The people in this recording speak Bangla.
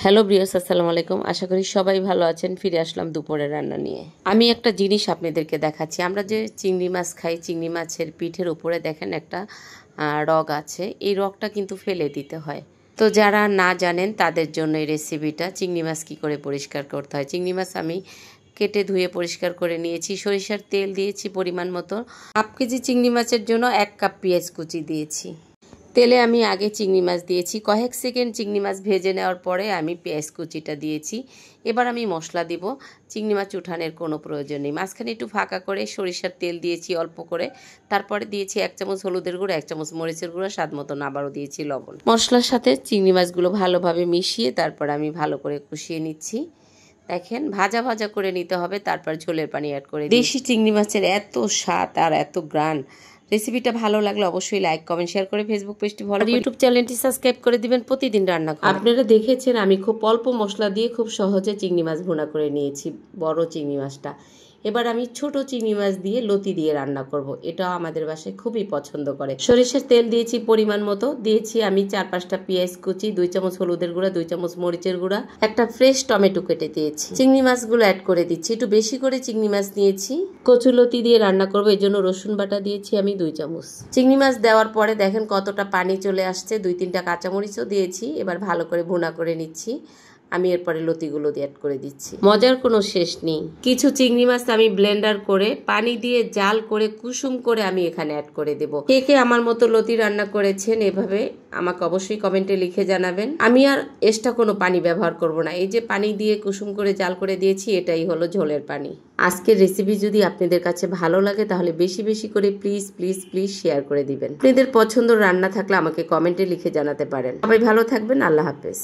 হ্যালো ভিউয়ার্স, আসসালামু আলাইকুম। আশা করি সবাই ভালো আছেন। ফিরে আসলাম দুপুরের রান্না নিয়ে। আমি একটা জিনিস আপনাদেরকে দেখাচ্ছি। আমরা যে চিংড়ি মাছ খাই, চিংড়ি মাছের পিঠের উপরে দেখেন একটা রগ আছে। এই রগটা কিন্তু ফেলে দিতে হয়। তো যারা না জানেন তাদের জন্য এই রেসিপিটা। চিংড়ি মাছ কী করে পরিষ্কার করতে হয়। চিংড়ি মাছ আমি কেটে ধুয়ে পরিষ্কার করে নিয়েছি। সরিষার তেল দিয়েছি পরিমাণ মতো। হাফ কেজি চিংড়ি মাছের জন্য 1 কাপ পেঁয়াজ কুচি দিয়েছি। তেলে আমি আগে চিংড়ি মাছ দিয়েছি। কয়েক সেকেন্ড চিংড়ি মাছ ভেজে নেওয়ার পরে আমি পেঁয়াজ কুচিটা দিয়েছি। এবার আমি মশলা দিব। চিংড়ি মাছ উঠানোর কোনো প্রয়োজন নেই। মাঝখানে একটু ফাঁকা করে সরিষার তেল দিয়েছি অল্প করে। তারপরে দিয়েছি 1 চামচ হলুদের গুঁড়ো, 1 চামচ মরিচের গুঁড়ো, স্বাদ মতন আবারও দিয়েছি লবণ। মশলার সাথে চিংড়ি মাছগুলো ভালোভাবে মিশিয়ে তারপর আমি ভালো করে কষিয়ে নিচ্ছি। দেখেন ভাজা ভাজা করে নিতে হবে, তারপর ঝোলের পানি অ্যাড করে। দেশি চিংড়ি মাছের এত স্বাদ আর এত গ্রান। রেসিপিটা ভালো লাগলে অবশ্যই লাইক, কমেন্ট, শেয়ার করে ফেসবুক পেজটি ফলো করে ইউটিউব চ্যানেলটি সাবস্ক্রাইব করে দিবেন। প্রতিদিন রান্না করি। আপনারা দেখেছেন আমি খুব অল্প মশলা দিয়ে খুব সহজে চিংড়ি মাছ ভুনা করে নিয়েছি, বড় চিংড়ি মাছটা। এবার আমি ছোট চিংড়ি মাছ দিয়ে লতি দিয়ে রান্না করব। এটাও আমাদের বাসায় খুবই পছন্দ করে। সরিষার তেল দিয়েছি পরিমাণ মতো। দিয়েছি আমি 4-5টা পেঁয়াজ কুচি, 2 চামচ হলুদের গুঁড়া, 2 চামচ মরিচের গুঁড়া, একটা ফ্রেশ টমেটো কেটে দিয়েছি। চিংড়ি মাছগুলো অ্যাড করে দিচ্ছি। একটু বেশি করে চিংড়ি মাছ নিয়েছি। কচুলতি দিয়ে রান্না করব, এই জন্য রসুন বাটা দিয়েছি আমি 2 চামচ। চিংড়ি মাছ দেওয়ার পরে দেখেন কতটা পানি চলে আসছে। 2-3টা কাঁচামরিচও দিয়েছি। এবার ভালো করে ভুনা করে নিচ্ছি। আমি এরপরে লতিগুলো দিয়ে অ্যাড করে দিচ্ছি। মজার কোনো শেষ নেই। কিছু চিংড়ি মাছ আমি ব্লেন্ডার করে পানি দিয়ে জাল করে কুসুম করে আমি এখানে অ্যাড করে দেব। কে কে আমার মতো লতি রান্না করেছেন এভাবে আমাকে অবশ্যই কমেন্টে লিখে জানাবেন। আমি আর এক্সট্রা কোনো পানি ব্যবহার করব না। এই যে পানি দিয়ে কুসুম করে জাল করে দিয়েছি, এটাই হলো ঝোলের পানি। আজকের রেসিপি যদি আপনাদের কাছে ভালো লাগে তাহলে বেশি বেশি করে প্লিজ প্লিজ প্লিজ শেয়ার করে দিবেন। আপনাদের পছন্দ রান্না থাকলে আমাকে কমেন্টে লিখে জানাতে পারেন। সবাই ভালো থাকবেন। আল্লাহ হাফেজ।